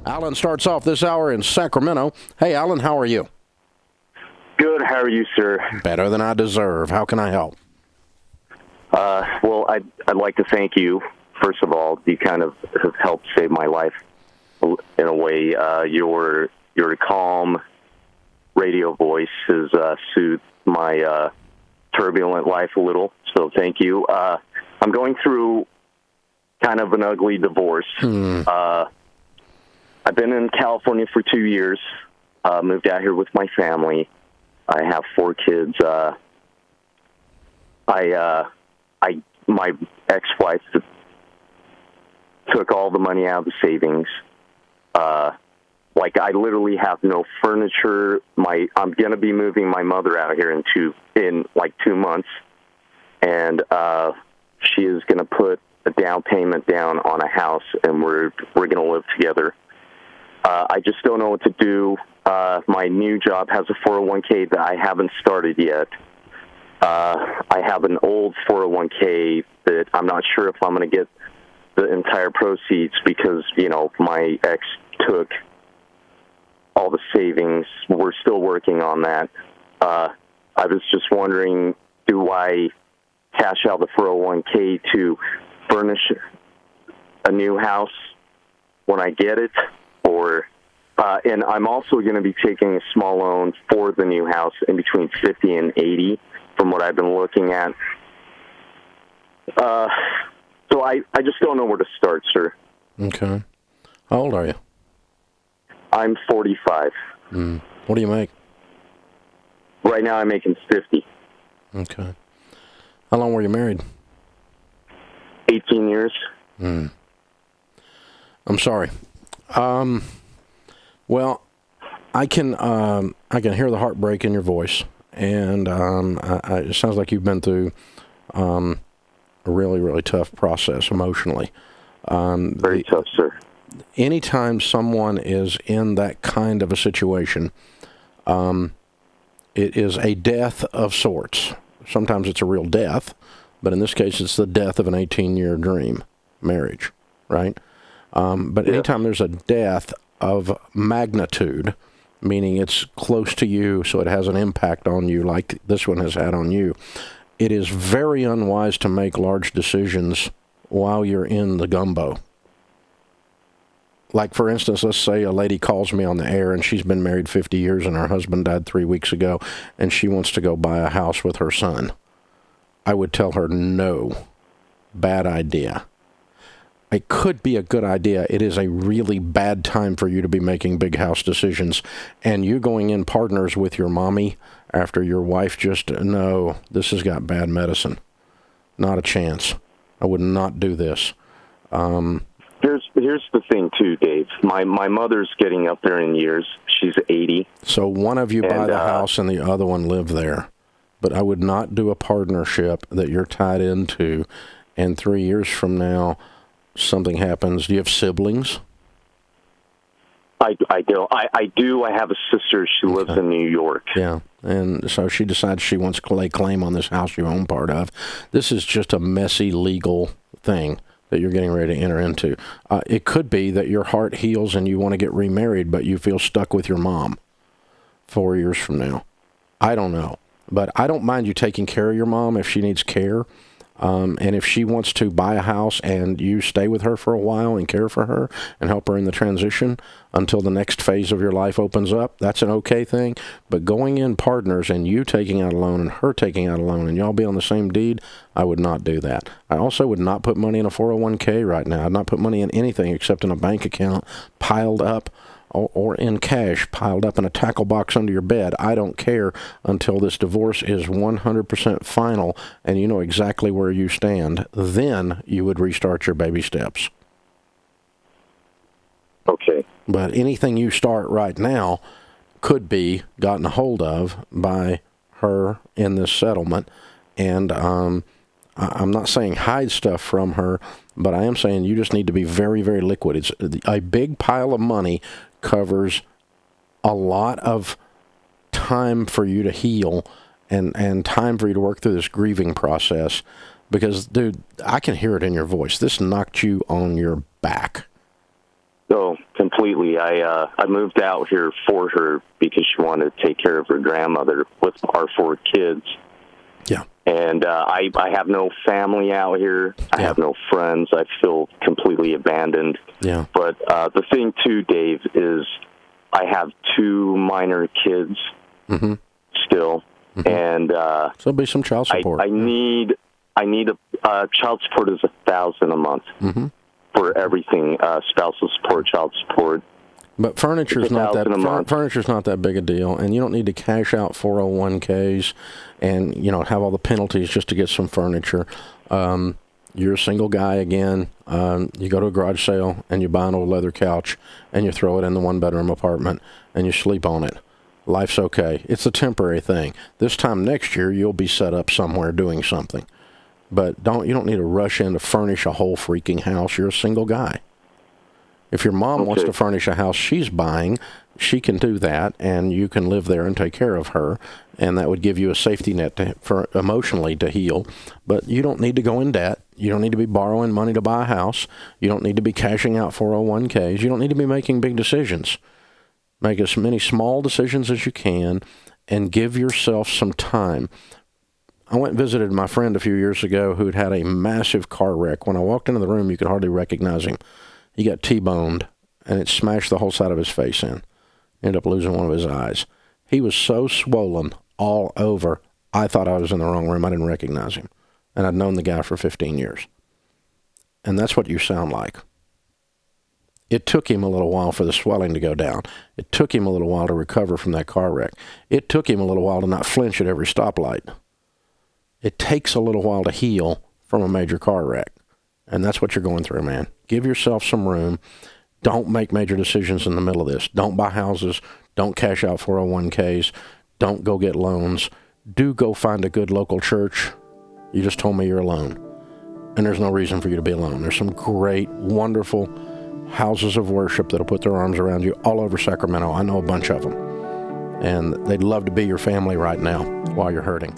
Alan starts off this hour in Sacramento. Hey, Alan, how are you? Good. How are you, sir? Better than I deserve. How can I help? Well, I'd like to thank you, first of all. You kind of have helped save my life in a way. Your calm radio voice has soothed my turbulent life a little, so thank you. I'm going through kind of an ugly divorce. I've been in California for 2 years, moved out here with my family. I have 4 kids. My ex-wife took all the money out of the savings. I literally have no furniture. I'm going to be moving my mother out here in 2 months, and she is going to put a down payment down on a house, and we're going to live together. I just don't know what to do. My new job has a 401k that I haven't started yet. I have an old 401k that I'm not sure if I'm going to get the entire proceeds because, my ex took all the savings. We're still working on that. I was just wondering, do I cash out the 401k to furnish a new house when I get it? And I'm also going to be taking a small loan for the new house in between 50 and 80 from what I've been looking at. So I just don't know where to start, sir. Okay. How old are you? I'm 45. What do you make? Right now I'm making 50. Okay. How long were you married? 18 years. I'm sorry. Well, I can hear the heartbreak in your voice, and it sounds like you've been through a really, really tough process emotionally. Very tough, sir. Anytime someone is in that kind of a situation, it is a death of sorts. Sometimes it's a real death, but in this case, it's the death of an 18-year dream, marriage, right? But anytime there's a death of magnitude, meaning it's close to you, so it has an impact on you like this one has had on you, it is very unwise to make large decisions while you're in the gumbo. Like, for instance, let's say a lady calls me on the air and she's been married 50 years and her husband died 3 weeks ago and she wants to go buy a house with her son. I would tell her, no, bad idea. It could be a good idea. It is a really bad time for you to be making big house decisions. And you going in partners with your mommy after your wife no, this has got bad medicine. Not a chance. I would not do this. Here's the thing, too, Dave. My mother's getting up there in years. She's 80. So one of you buy the house and the other one live there. But I would not do a partnership that you're tied into, and 3 years from now, something happens. Do you have siblings? I don't. I do. I have a sister. She lives in New York. Yeah, and so she decides she wants to lay claim on this house you own part of. This is just a messy legal thing that you're getting ready to enter into. It could be that your heart heals and you want to get remarried, but you feel stuck with your mom 4 years from now. I don't know. But I don't mind you taking care of your mom if she needs care. And if she wants to buy a house and you stay with her for a while and care for her and help her in the transition until the next phase of your life opens up, that's an okay thing. But going in partners and you taking out a loan and her taking out a loan and y'all be on the same deed, I would not do that. I also would not put money in a 401k right now. I'd not put money in anything except in a bank account piled up or in cash piled up in a tackle box under your bed. I don't care until this divorce is 100% final and you know exactly where you stand. Then you would restart your baby steps. Okay. But anything you start right now could be gotten a hold of by her in this settlement. And I'm not saying hide stuff from her, but I am saying you just need to be very, very liquid. It's a big pile of money covers a lot of time for you to heal and time for you to work through this grieving process because, dude, I can hear it in your voice. This knocked you on your back. Oh, completely. completely. I moved out here for her because she wanted to take care of her grandmother with our 4 kids. Yeah. And I have no family out here. I have no friends. I feel completely abandoned. Yeah. But the thing, too, Dave, is I have 2 minor kids still. And so there'll be some child support. I need a child support is $1,000 a month for everything, spousal support, child support. But furniture's not that big a deal, and you don't need to cash out 401ks and have all the penalties just to get some furniture. You're a single guy again. You go to a garage sale and you buy an old leather couch and you throw it in the 1-bedroom apartment and you sleep on it. Life's okay. It's a temporary thing. This time next year you'll be set up somewhere doing something. But you don't need to rush in to furnish a whole freaking house. You're a single guy. If your mom wants to furnish a house she's buying, she can do that, and you can live there and take care of her, and that would give you a safety net for emotionally to heal. But you don't need to go in debt. You don't need to be borrowing money to buy a house. You don't need to be cashing out 401ks. You don't need to be making big decisions. Make as many small decisions as you can, and give yourself some time. I went and visited my friend a few years ago who'd had a massive car wreck. When I walked into the room, you could hardly recognize him. He got T-boned, and it smashed the whole side of his face in. Ended up losing one of his eyes. He was so swollen all over, I thought I was in the wrong room. I didn't recognize him. And I'd known the guy for 15 years. And that's what you sound like. It took him a little while for the swelling to go down. It took him a little while to recover from that car wreck. It took him a little while to not flinch at every stoplight. It takes a little while to heal from a major car wreck. And that's what you're going through, man. Give yourself some room. Don't make major decisions in the middle of this. Don't buy houses. Don't cash out 401ks. Don't go get loans. Do go find a good local church. You just told me you're alone. And there's no reason for you to be alone. There's some great, wonderful houses of worship that'll put their arms around you all over Sacramento. I know a bunch of them. And they'd love to be your family right now while you're hurting.